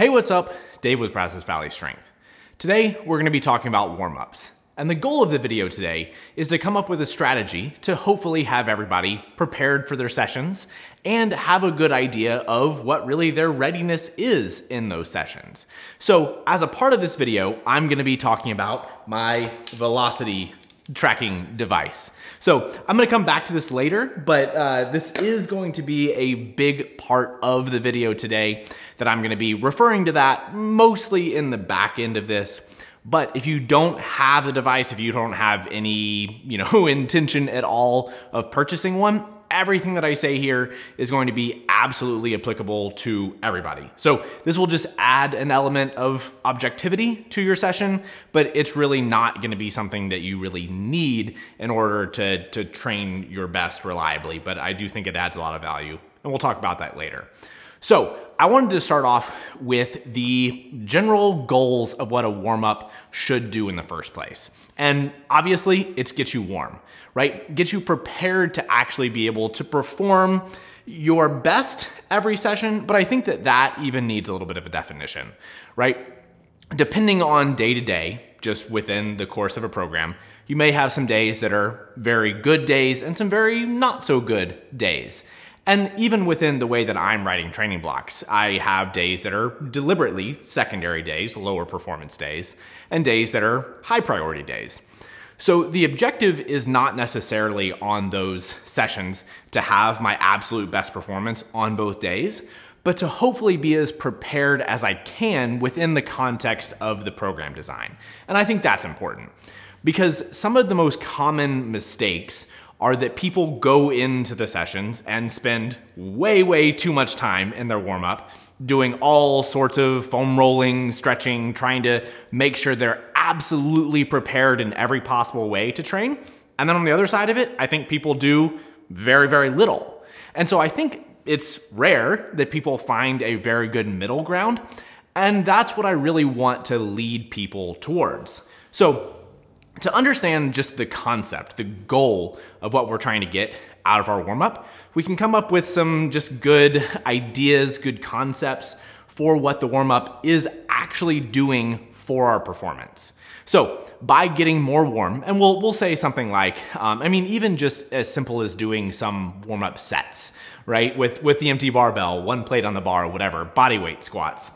Hey, what's up? Dave with Brazos Valley Strength. Today, we're going to be talking about warm-ups. And the goal of the video today is to come up with a strategy to hopefully have everybody prepared for their sessions and have a good idea of what really their readiness is in those sessions. So as a part of this video, I'm going to be talking about my velocity tracking device. So I'm going to come back to this later, but this is going to be a big part of the video today that I'm going to be referring to that mostly in the back end of this. But if you don't have the device, if you don't have any, intention at all of purchasing one, everything that I say here is going to be absolutely applicable to everybody. So this will just add an element of objectivity to your session, but it's really not going to be something that you really need in order to train your best reliably. But I do think it adds a lot of value, and we'll talk about that later. So I wanted to start off with the general goals of what a warm-up should do in the first place. And obviously it's get you warm, right? Get you prepared to actually be able to perform your best every session, but I think that even needs a little bit of a definition, right? Depending on day to day, just within the course of a program, you may have some days that are very good days and some very not so good days. And even within the way that I'm writing training blocks, I have days that are deliberately secondary days, lower performance days, and days that are high priority days. So the objective is not necessarily on those sessions to have my absolute best performance on both days, but to hopefully be as prepared as I can within the context of the program design. And I think that's important because some of the most common mistakes are that people go into the sessions and spend way too much time in their warm-up doing all sorts of foam rolling, stretching, trying to make sure they're absolutely prepared in every possible way to train. And then on the other side of it, I think people do very little. And so I think it's rare that people find a very good middle ground. And that's what I really want to lead people towards. So to understand just the concept, the goal of what we're trying to get out of our warm-up, we can come up with some just good ideas, good concepts for what the warm-up is actually doing for our performance. So by getting more warm, and we'll say something like, even just as simple as doing some warm-up sets, right? With the empty barbell, one plate on the bar, whatever, body weight squats.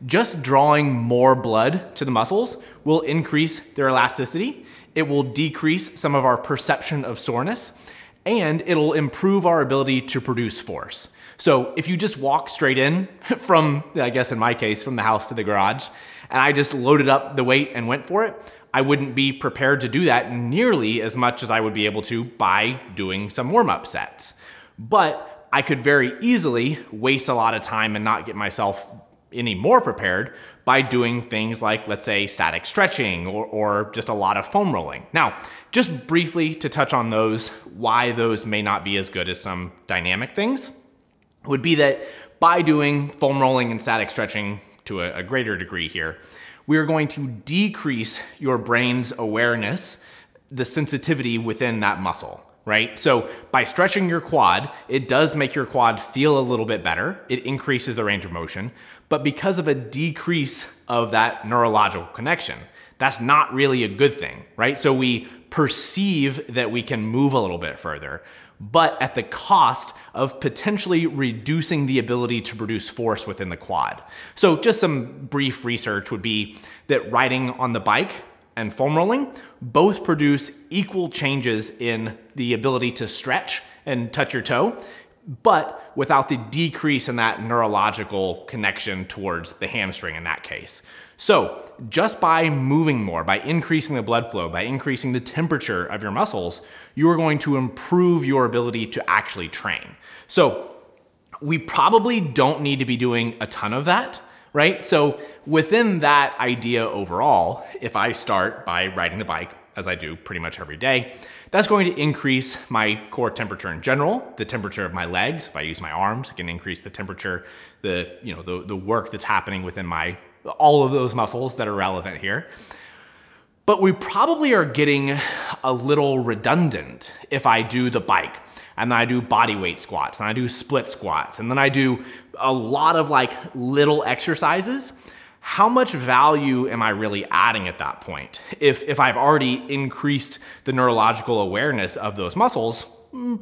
Just drawing more blood to the muscles will increase their elasticity. It will decrease some of our perception of soreness, and it'll improve our ability to produce force. So if you just walk straight in from, I guess in my case, from the house to the garage, and I just loaded up the weight and went for it, I wouldn't be prepared to do that nearly as much as I would be able to by doing some warm-up sets. But I could very easily waste a lot of time and not get myself any more prepared by doing things like, let's say, static stretching or just a lot of foam rolling. Now, just briefly to touch on those, why those may not be as good as some dynamic things, would be that by doing foam rolling and static stretching to a greater degree here, we are going to decrease your brain's awareness, the sensitivity within that muscle. Right? So by stretching your quad, it does make your quad feel a little bit better. It increases the range of motion, but because of a decrease of that neurological connection, that's not really a good thing, right? So we perceive that we can move a little bit further, but at the cost of potentially reducing the ability to produce force within the quad. So just some brief research would be that riding on the bike and foam rolling both produce equal changes in the ability to stretch and touch your toe, but without the decrease in that neurological connection towards the hamstring in that case. So just by moving more, by increasing the blood flow, by increasing the temperature of your muscles, you are going to improve your ability to actually train. So we probably don't need to be doing a ton of that, right? So within that idea overall, if I start by riding the bike, as I do pretty much every day, that's going to increase my core temperature in general, the temperature of my legs. If I use my arms, it can increase the temperature, the work that's happening within all of those muscles that are relevant here. But we probably are getting a little redundant if I do the bike. and then I do body weight squats, and I do split squats, and then I do a lot of like little exercises, how much value am I really adding at that point? If I've already increased the neurological awareness of those muscles,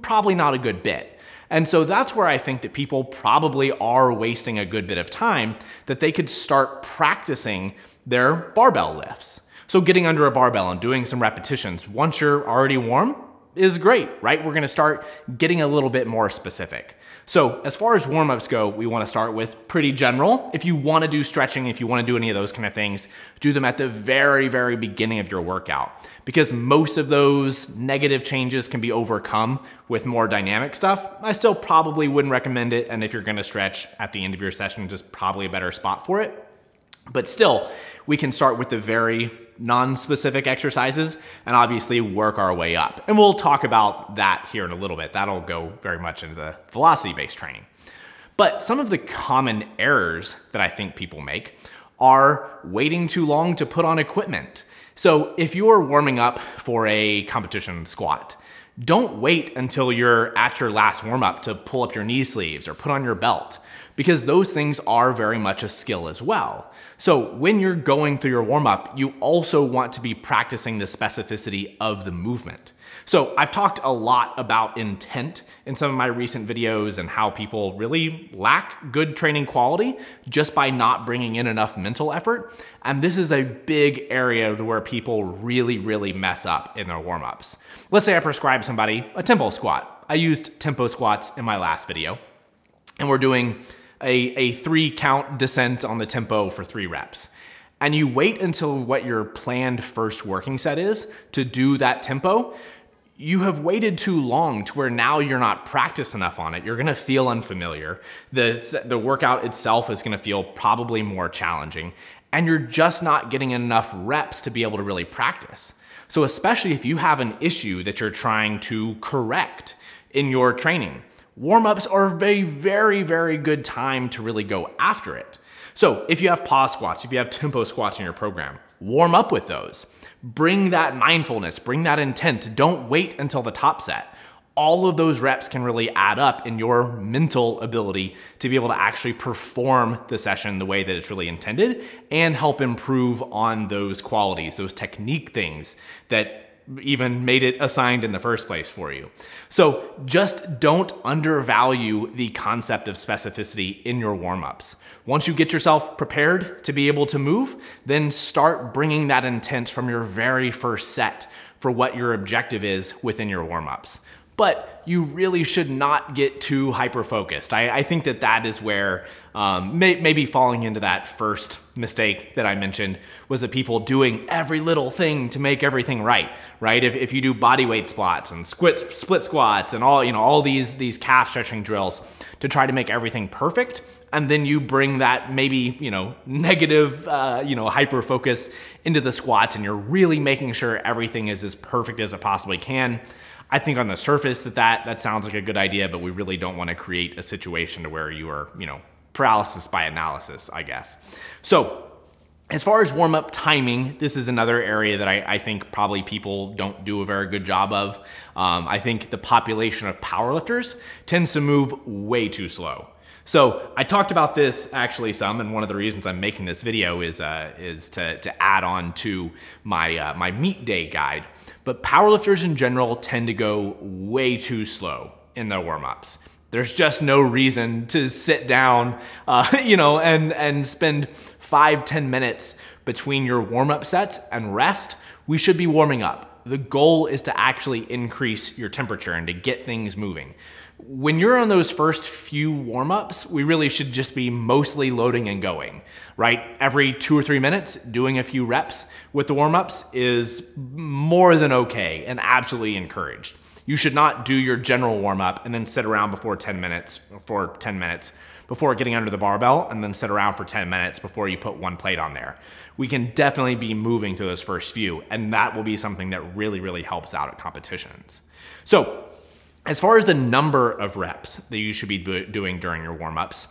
probably not a good bit. And so that's where I think that people probably are wasting a good bit of time, that they could start practicing their barbell lifts. So getting under a barbell and doing some repetitions once you're already warm is great, right? We're gonna start getting a little bit more specific. So as far as warm-ups go, we wanna start with pretty general. If you wanna do stretching, if you wanna do any of those kind of things, do them at the very, very beginning of your workout, because most of those negative changes can be overcome with more dynamic stuff. I still probably wouldn't recommend it, and if you're gonna stretch at the end of your session, just probably a better spot for it. But still, we can start with the very non-specific exercises and obviously work our way up. And we'll talk about that here in a little bit. That'll go very much into the velocity-based training. But some of the common errors that I think people make are waiting too long to put on equipment. So if you're warming up for a competition squat, don't wait until you're at your last warm-up to pull up your knee sleeves or put on your belt, because those things are very much a skill as well. So when you're going through your warm-up, you also want to be practicing the specificity of the movement. So I've talked a lot about intent in some of my recent videos and how people really lack good training quality just by not bringing in enough mental effort. And this is a big area where people really, really mess up in their warm-ups. Let's say I prescribe somebody a tempo squat. I used tempo squats in my last video, and we're doing a 3-count descent on the tempo for 3 reps. And you wait until what your planned first working set is to do that tempo, you have waited too long to where now you're not practiced enough on it. You're gonna feel unfamiliar. The workout itself is gonna feel probably more challenging, and you're just not getting enough reps to be able to really practice. So especially if you have an issue that you're trying to correct in your training, warm-ups are a very, very, very good time to really go after it. So if you have pause squats, if you have tempo squats in your program, warm up with those. Bring that mindfulness, bring that intent. Don't wait until the top set. All of those reps can really add up in your mental ability to be able to actually perform the session the way that it's really intended and help improve on those qualities, those technique things that even made it assigned in the first place for you. So just don't undervalue the concept of specificity in your warm-ups. Once you get yourself prepared to be able to move, then start bringing that intent from your very first set for what your objective is within your warm-ups. But you really should not get too hyper-focused. I think that that is where maybe falling into that first mistake that I mentioned was that people doing every little thing to make everything right? If you do body weight squats and split squats and all these calf stretching drills to try to make everything perfect, and then you bring that maybe negative hyper focus into the squats, and you're really making sure everything is as perfect as it possibly can. I think on the surface that sounds like a good idea, but we really don't want to create a situation to where you are, paralysis by analysis, I guess. So as far as warm-up timing, this is another area that I think probably people don't do a very good job of. I think the population of powerlifters tends to move way too slow. So I talked about this actually some, and one of the reasons I'm making this video is to add on to my, my meet day guide. But powerlifters in general tend to go way too slow in their warm-ups. There's just no reason to sit down, and spend 5-10 minutes between your warm-up sets and rest. We should be warming up. The goal is to actually increase your temperature and to get things moving. When you're on those first few warm-ups, we really should just be mostly loading and going, right? Every 2 or 3 minutes, doing a few reps with the warm-ups is more than okay and absolutely encouraged. You should not do your general warm-up and then sit around for 10 minutes before getting under the barbell, and then sit around for 10 minutes before you put one plate on there. We can definitely be moving through those first few, and that will be something that really, really helps out at competitions. So as far as the number of reps that you should be doing during your warm-ups,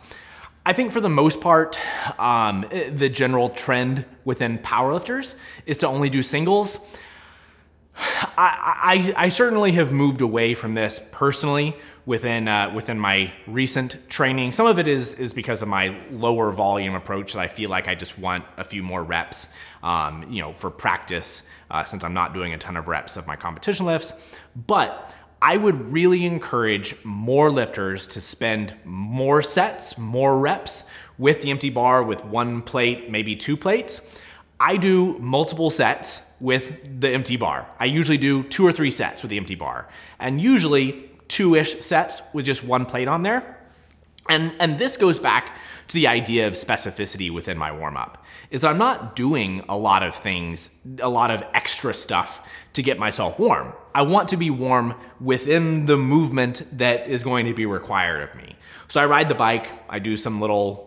I think for the most part, the general trend within powerlifters is to only do singles. I certainly have moved away from this personally within my recent training. Some of it is because of my lower volume approach that I feel like I just want a few more reps, for practice, since I'm not doing a ton of reps of my competition lifts. But I would really encourage more lifters to spend more sets, more reps with the empty bar, with one plate, maybe two plates. I do multiple sets with the empty bar. I usually do 2 or 3 sets with the empty bar, and usually 2-ish sets with just one plate on there. And this goes back to the idea of specificity within my warm-up, is that I'm not doing a lot of things, a lot of extra stuff to get myself warm. I want to be warm within the movement that is going to be required of me. So I ride the bike, I do some little,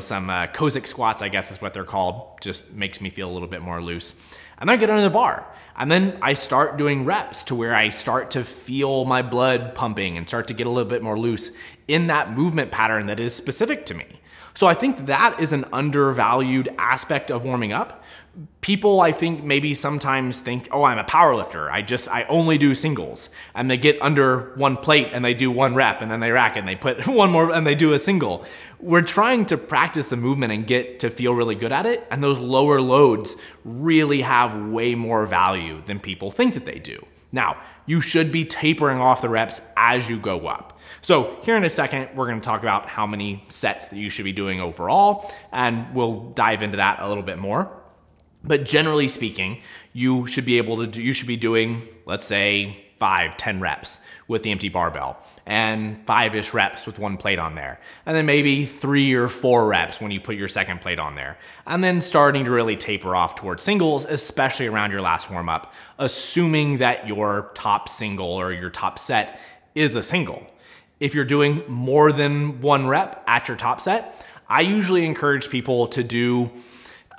some Cossack squats, I guess is what they're called. Just makes me feel a little bit more loose. And then I get under the bar. And then I start doing reps to where I start to feel my blood pumping and start to get a little bit more loose in that movement pattern that is specific to me. So I think that is an undervalued aspect of warming up. People, I think, maybe sometimes think, oh, I'm a power lifter. I only do singles. And they get under one plate and they do one rep and then they rack and they put one more and they do a single. We're trying to practice the movement and get to feel really good at it. And those lower loads really have way more value than people think that they do. Now, you should be tapering off the reps as you go up. So here in a second, we're going to talk about how many sets that you should be doing overall, and we'll dive into that a little bit more. But generally speaking, you should be doing, let's say, 5-10 reps with the empty barbell and 5-ish reps with one plate on there. And then maybe 3 or 4 reps when you put your second plate on there. And then starting to really taper off towards singles, especially around your last warm up, assuming that your top single or your top set is a single. If you're doing more than 1 rep at your top set, I usually encourage people to do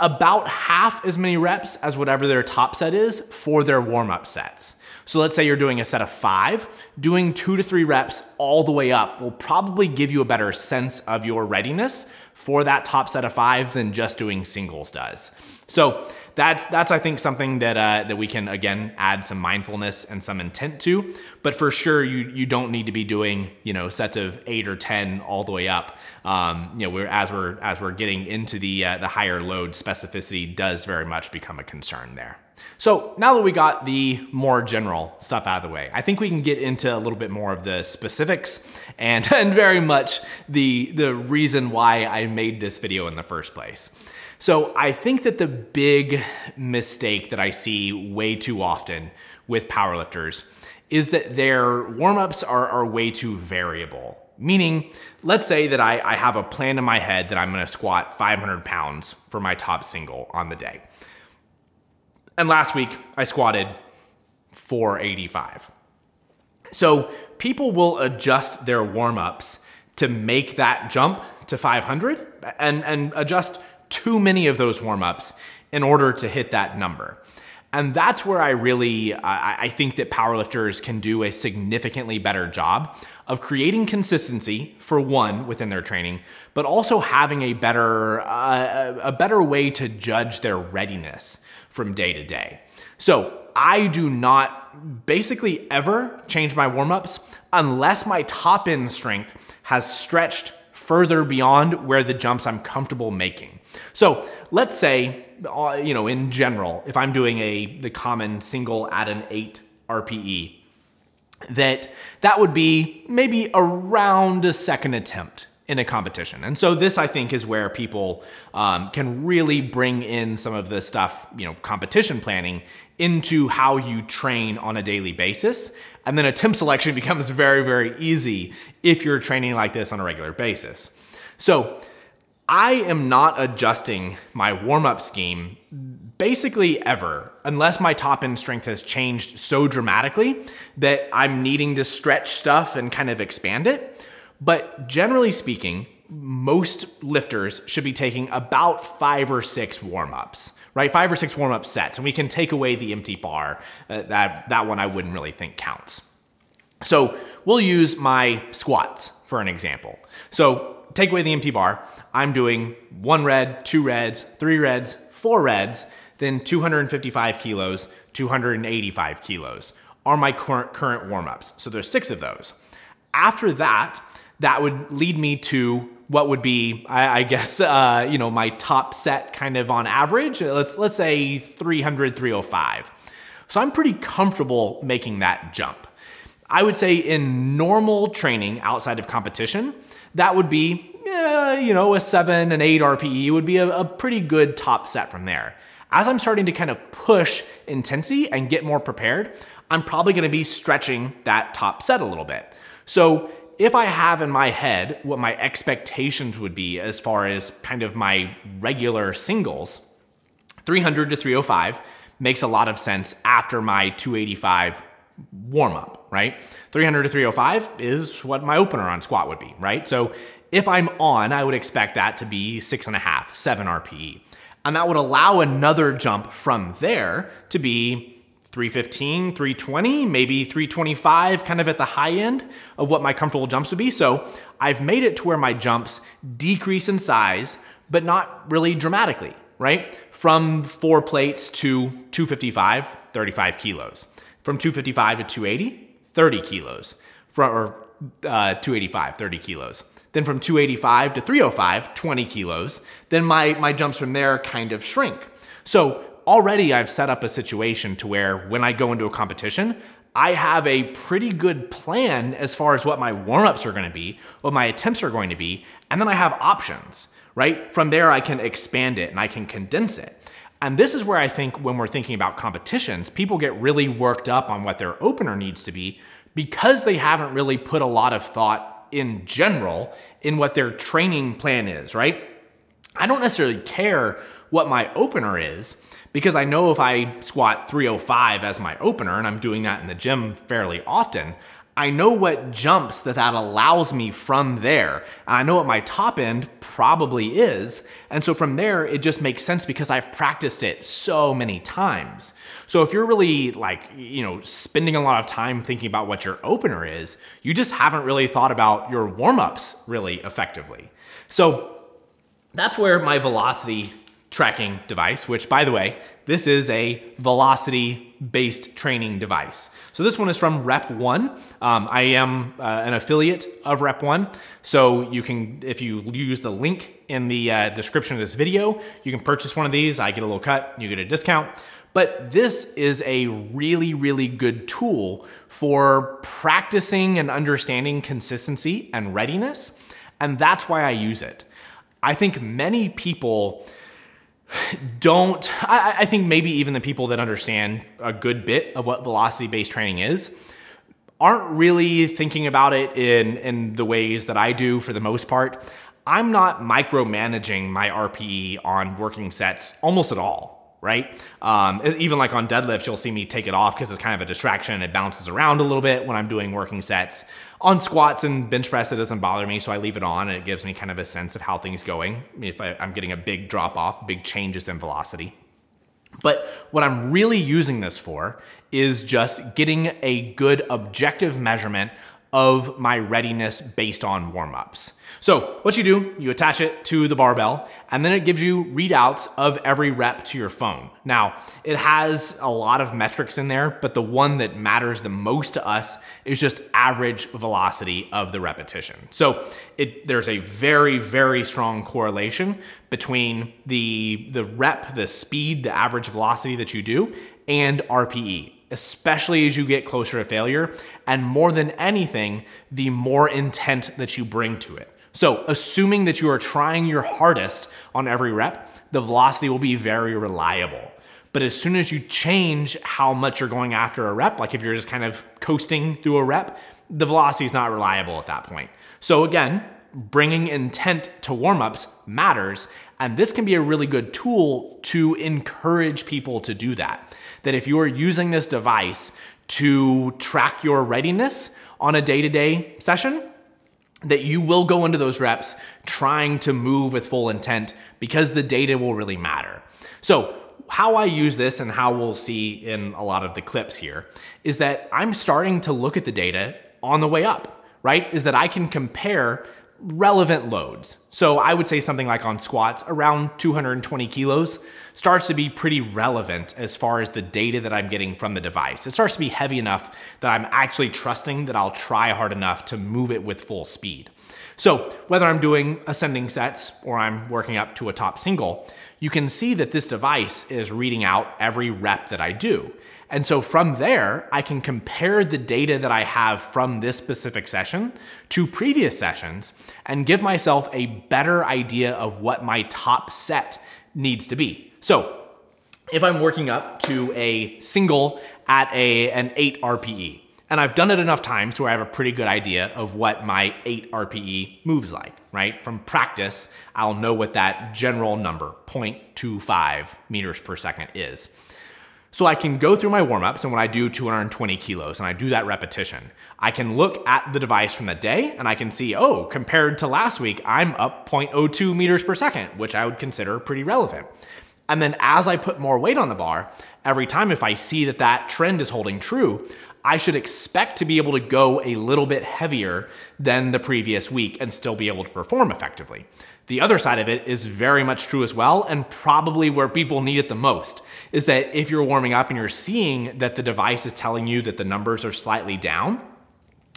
about half as many reps as whatever their top set is for their warm-up sets. So let's say you're doing a set of 5, doing 2 to 3 reps all the way up will probably give you a better sense of your readiness for that top set of 5 than just doing singles does. So that's I think something that we can again add some mindfulness and some intent to, but for sure you don't need to be doing sets of 8 or 10 all the way up. As we're getting into the higher load, specificity does very much become a concern there. So now that we got the more general stuff out of the way, I think we can get into a little bit more of the specifics and very much the reason why I made this video in the first place. So I think that the big mistake that I see way too often with powerlifters is that their warm-ups are way too variable. Meaning, let's say that I have a plan in my head that I'm gonna squat 500 pounds for my top single on the day. And last week I squatted 485. So people will adjust their warm-ups to make that jump to 500 and adjust too many of those warm-ups in order to hit that number. And that's where I think that powerlifters can do a significantly better job of creating consistency, for one, within their training, but also having a better way to judge their readiness from day to day. So I do not basically ever change my warm-ups unless my top end strength has stretched further beyond where the jumps I'm comfortable making. So let's say, in general, if I'm doing the common single at an 8 RPE, that would be maybe around a second attempt in a competition. And so this, I think, is where people can really bring in some of the stuff, competition planning into how you train on a daily basis. And then attempt selection becomes very, very easy if you're training like this on a regular basis. So I am not adjusting my warm-up scheme basically ever, unless my top end strength has changed so dramatically that I'm needing to stretch stuff and kind of expand it. But generally speaking, most lifters should be taking about 5 or 6 warm-ups, right? 5 or 6 warm-up sets, and we can take away the empty bar. That one I wouldn't really think counts. So we'll use my squats for an example. So take away the empty bar. I'm doing 1 red, 2 reds, 3 reds, 4 reds, then 255 kilos, 285 kilos are my current warm-ups. So there's 6 of those. After that, that would lead me to what would be, I guess, my top set kind of on average. Let's say 300, 305. So I'm pretty comfortable making that jump. I would say in normal training outside of competition, that would be, a 7, an 8 RPE would be a pretty good top set from there. As I'm starting to kind of push intensity and get more prepared, I'm probably gonna be stretching that top set a little bit. So if I have in my head what my expectations would be as far as kind of my regular singles, 300 to 305 makes a lot of sense after my 285 warm up, right? 300 to 305 is what my opener on squat would be, right? So if I'm on, I would expect that to be 6.5, 7 RPE. And that would allow another jump from there to be 315, 320, maybe 325, kind of at the high end of what my comfortable jumps would be. So I've made it to where my jumps decrease in size, but not really dramatically, right? From 4 plates to 255, 35 kilos. From 255 to 280, 30 kilos. 285, 30 kilos. Then from 285 to 305, 20 kilos. Then my jumps from there kind of shrink. So already I've set up a situation to where when I go into a competition, I have a pretty good plan as far as what my warm-ups are gonna be, what my attempts are going to be, and then I have options, right? From there I can expand it and I can condense it. And this is where I think when we're thinking about competitions, people get really worked up on what their opener needs to be because they haven't really put a lot of thought in general in what their training plan is, right? I don't necessarily care what my opener is because I know if I squat 305 as my opener, and I'm doing that in the gym fairly often, I know what jumps that allows me from there. And I know what my top end probably is. And so from there, it just makes sense because I've practiced it so many times. So if you're really spending a lot of time thinking about what your opener is, you just haven't really thought about your warm-ups really effectively. So that's where my velocity tracking device, which by the way, this is a velocity-based training device. So this one is from Rep 1. I am an affiliate of Rep 1. So you can, if you use the link in the description of this video, you can purchase one of these. I get a little cut, you get a discount. But this is a really, really good tool for practicing and understanding consistency and readiness. And that's why I use it. I think many people don't, I think maybe even the people that understand a good bit of what velocity-based training is aren't really thinking about it in the ways that I do for the most part. I'm not micromanaging my RPE on working sets almost at all, right? Even like on deadlifts, you'll see me take it off because it's kind of a distraction. It bounces around a little bit when I'm doing working sets. On squats and bench press, it doesn't bother me, so I leave it on and it gives me kind of a sense of how things going if I'm getting a big drop off, big changes in velocity. But what I'm really using this for is just getting a good objective measurement of my readiness based on warm-ups. So what you do, you attach it to the barbell, and then it gives you readouts of every rep to your phone. Now, it has a lot of metrics in there, but the one that matters the most to us is just average velocity of the repetition. So there's a very, very strong correlation between the rep, the speed, the average velocity that you do, and RPE, especially as you get closer to failure, and more than anything, the more intent that you bring to it. So assuming that you are trying your hardest on every rep, the velocity will be very reliable. But as soon as you change how much you're going after a rep, like if you're just kind of coasting through a rep, the velocity is not reliable at that point. So again, bringing intent to warm-ups matters, and this can be a really good tool to encourage people to do that. That if you are using this device to track your readiness on a day-to-day session, that you will go into those reps trying to move with full intent because the data will really matter. So how I use this and how we'll see in a lot of the clips here is that I'm starting to look at the data on the way up, right? Is that I can compare relevant loads. So I would say something like on squats, around 220 kilos starts to be pretty relevant as far as the data that I'm getting from the device. It starts to be heavy enough that I'm actually trusting that I'll try hard enough to move it with full speed. So whether I'm doing ascending sets or I'm working up to a top single, you can see that this device is reading out every rep that I do. And so from there, I can compare the data that I have from this specific session to previous sessions and give myself a better idea of what my top set needs to be. So if I'm working up to a single at an 8 RPE, and I've done it enough times to where I have a pretty good idea of what my 8 RPE moves like, right? From practice, I'll know what that general number, 0.25 meters per second is. So I can go through my warm-ups, and when I do 220 kilos and I do that repetition, I can look at the device from the day and I can see, oh, compared to last week, I'm up 0.02 meters per second, which I would consider pretty relevant. And then as I put more weight on the bar, every time if I see that that trend is holding true, I should expect to be able to go a little bit heavier than the previous week and still be able to perform effectively. The other side of it is very much true as well, and probably where people need it the most, is that if you're warming up and you're seeing that the device is telling you that the numbers are slightly down,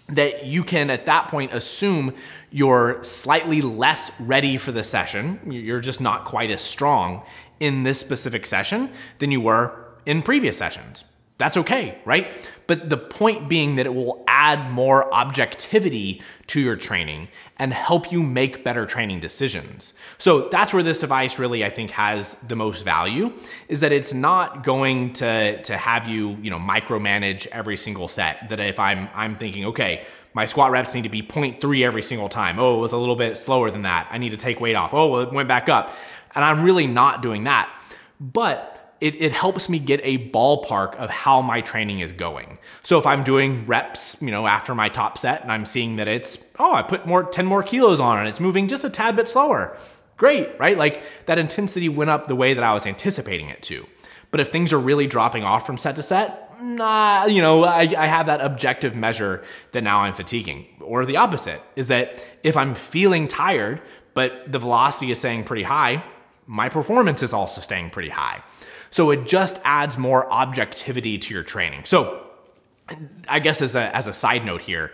that you can at that point assume you're slightly less ready for the session, you're just not quite as strong in this specific session than you were in previous sessions. That's okay, right? But the point being that it will add more objectivity to your training and help you make better training decisions. So that's where this device really, I think, has the most value, is that it's not going to have you, micromanage every single set. That if I'm thinking, okay, my squat reps need to be 0.3 every single time. Oh, it was a little bit slower than that. I need to take weight off. Oh, well, it went back up. And I'm really not doing that. But it helps me get a ballpark of how my training is going. So if I'm doing reps, after my top set and I'm seeing that it's, I put 10 more kilos on and it's moving just a tad bit slower. Great, right? Like that intensity went up the way that I was anticipating it to. But if things are really dropping off from set to set, I have that objective measure that now I'm fatiguing. Or the opposite is that if I'm feeling tired, but the velocity is staying pretty high, my performance is also staying pretty high. So it just adds more objectivity to your training. So I guess as a side note here,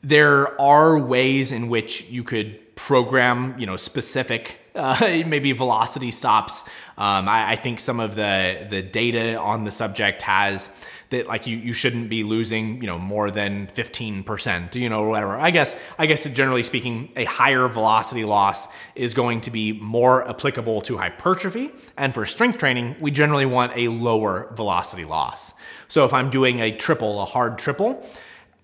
there are ways in which you could program, specific maybe velocity stops. I think some of the data on the subject has that like you shouldn't be losing, more than 15%, or whatever. I guess generally speaking, a higher velocity loss is going to be more applicable to hypertrophy. And for strength training, we generally want a lower velocity loss. So if I'm doing a hard triple,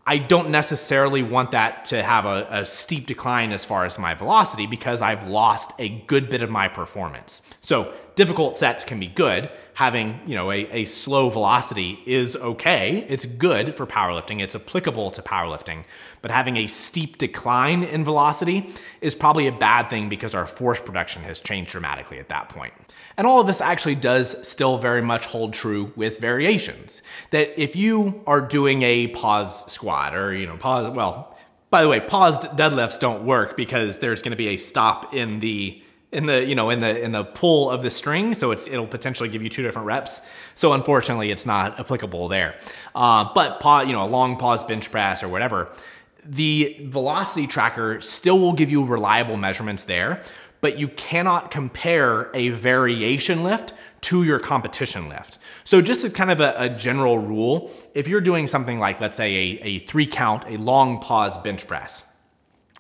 I don't necessarily want that to have a steep decline as far as my velocity because I've lost a good bit of my performance. So difficult sets can be good. Having, a slow velocity is okay. It's good for powerlifting. It's applicable to powerlifting. But having a steep decline in velocity is probably a bad thing because our force production has changed dramatically at that point. And all of this actually does still very much hold true with variations. That if you are doing a pause squat or, by the way, paused deadlifts don't work because there's going to be a stop in the pull of the string, so it'll potentially give you 2 different reps. So unfortunately, it's not applicable there. But a long pause bench press or whatever, the velocity tracker still will give you reliable measurements there, but you cannot compare a variation lift to your competition lift. So just as kind of a general rule, if you're doing something like, let's say a 3 count, a long pause bench press,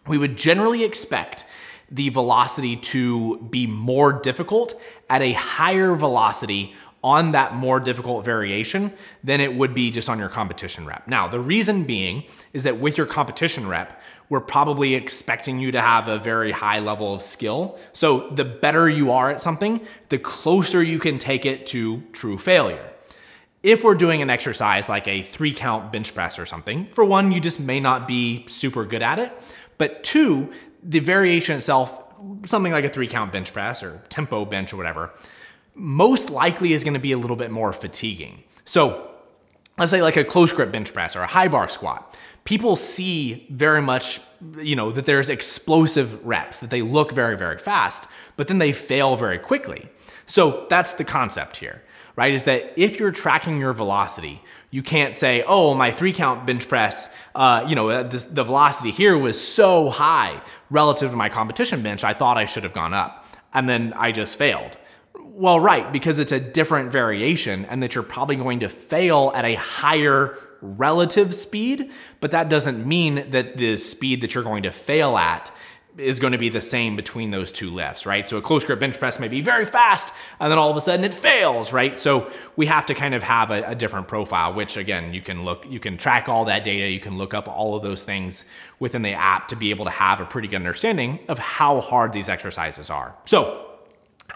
we would generally expect the velocity to be more difficult at a higher velocity on that more difficult variation than it would be just on your competition rep. Now, the reason being is that with your competition rep, we're probably expecting you to have a very high level of skill. So the better you are at something, the closer you can take it to true failure. If we're doing an exercise like a 3 count bench press or something, for one, you just may not be super good at it, but 2, the variation itself, something like a 3 count bench press or tempo bench or whatever, most likely is going to be a little bit more fatiguing. So let's say like a close grip bench press or a high bar squat, people see very much, that there's explosive reps, that they look very, very fast, but then they fail very quickly. So that's the concept here, right? Is that if you're tracking your velocity, you can't say, oh, my 3-count bench press, the velocity here was so high relative to my competition bench, I thought I should have gone up, and then I just failed. Well, right, because it's a different variation and that you're probably going to fail at a higher relative speed, but that doesn't mean that the speed that you're going to fail at is going to be the same between those two lifts, right? So a close grip bench press may be very fast and then all of a sudden it fails, right? So we have to kind of have a different profile, which again, you can track all that data, you can look up all of those things within the app to be able to have a pretty good understanding of how hard these exercises are. So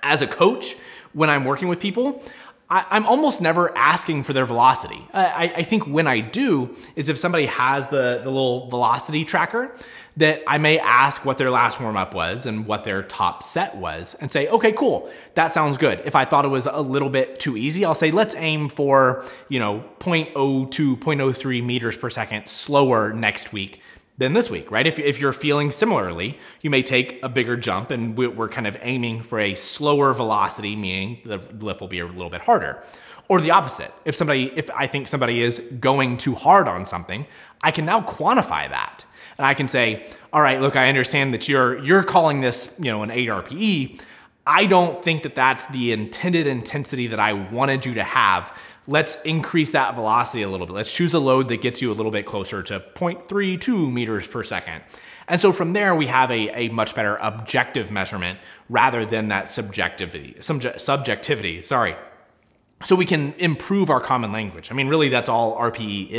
as a coach, when I'm working with people, I'm almost never asking for their velocity. I think when I do is if somebody has the little velocity tracker, that I may ask what their last warm up was and what their top set was and say, okay, cool, that sounds good. If I thought it was a little bit too easy, I'll say, let's aim for, 0.02, 0.03 meters per second slower next week than this week, right? If you're feeling similarly, you may take a bigger jump and we're kind of aiming for a slower velocity, meaning the lift will be a little bit harder. Or the opposite. If I think somebody is going too hard on something, I can now quantify that. And I can say, all right, look, I understand that you're calling this, an 8 RPE. I don't think that that's the intended intensity that I wanted you to have. Let's increase that velocity a little bit. Let's choose a load that gets you a little bit closer to 0.32 meters per second. And so from there, we have a much better objective measurement rather than that subjectivity, sorry. So we can improve our common language. I mean, really that's all RPE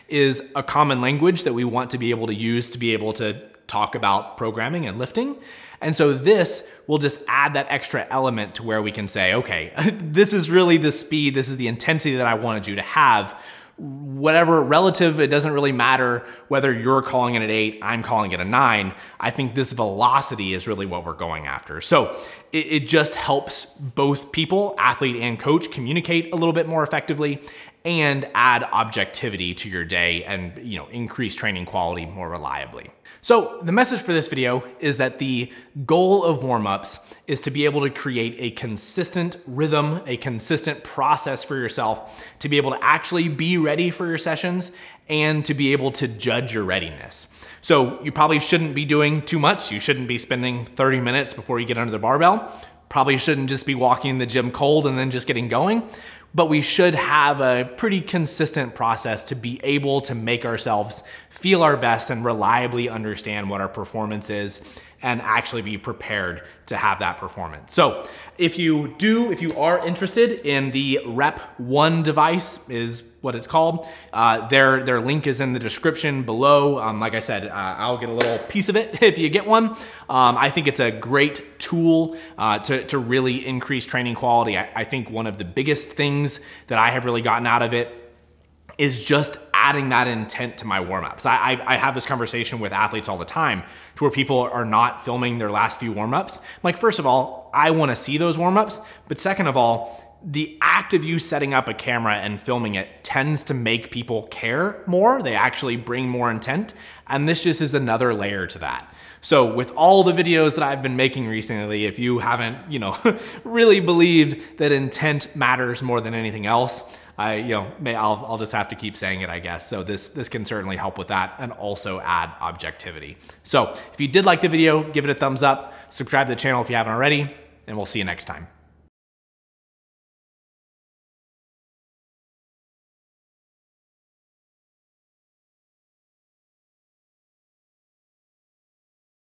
is a common language that we want to be able to use to be able to talk about programming and lifting. And so this will just add that extra element to where we can say, okay, this is really the speed, this is the intensity that I wanted you to have. Whatever relative, it doesn't really matter whether you're calling it an 8, I'm calling it a 9. I think this velocity is really what we're going after. So it just helps both people, athlete and coach, communicate a little bit more effectively and add objectivity to your day and increase training quality more reliably. So the message for this video is that the goal of warm-ups is to be able to create a consistent rhythm, a consistent process for yourself to be able to actually be ready for your sessions and to be able to judge your readiness. So you probably shouldn't be doing too much. You shouldn't be spending 30 minutes before you get under the barbell. Probably shouldn't just be walking in the gym cold and then just getting going. But we should have a pretty consistent process to be able to make ourselves feel our best and reliably understand what our performance is and actually be prepared to have that performance. So if you are interested in the Rep 1 device is what it's called, their link is in the description below. Like I said, I'll get a little piece of it if you get one. I think it's a great tool to really increase training quality. I think one of the biggest things that I have really gotten out of it is just adding that intent to my warm-ups. I have this conversation with athletes all the time to where people are not filming their last few warm-ups. Like, first of all, I wanna see those warm-ups, but second of all, the act of you setting up a camera and filming it tends to make people care more. They actually bring more intent, and this just is another layer to that. So with all the videos that I've been making recently, if you haven't, really believed that intent matters more than anything else, I'll just have to keep saying it, I guess. So this can certainly help with that and also add objectivity. So if you did like the video, give it a thumbs up, subscribe to the channel if you haven't already, and we'll see you next time.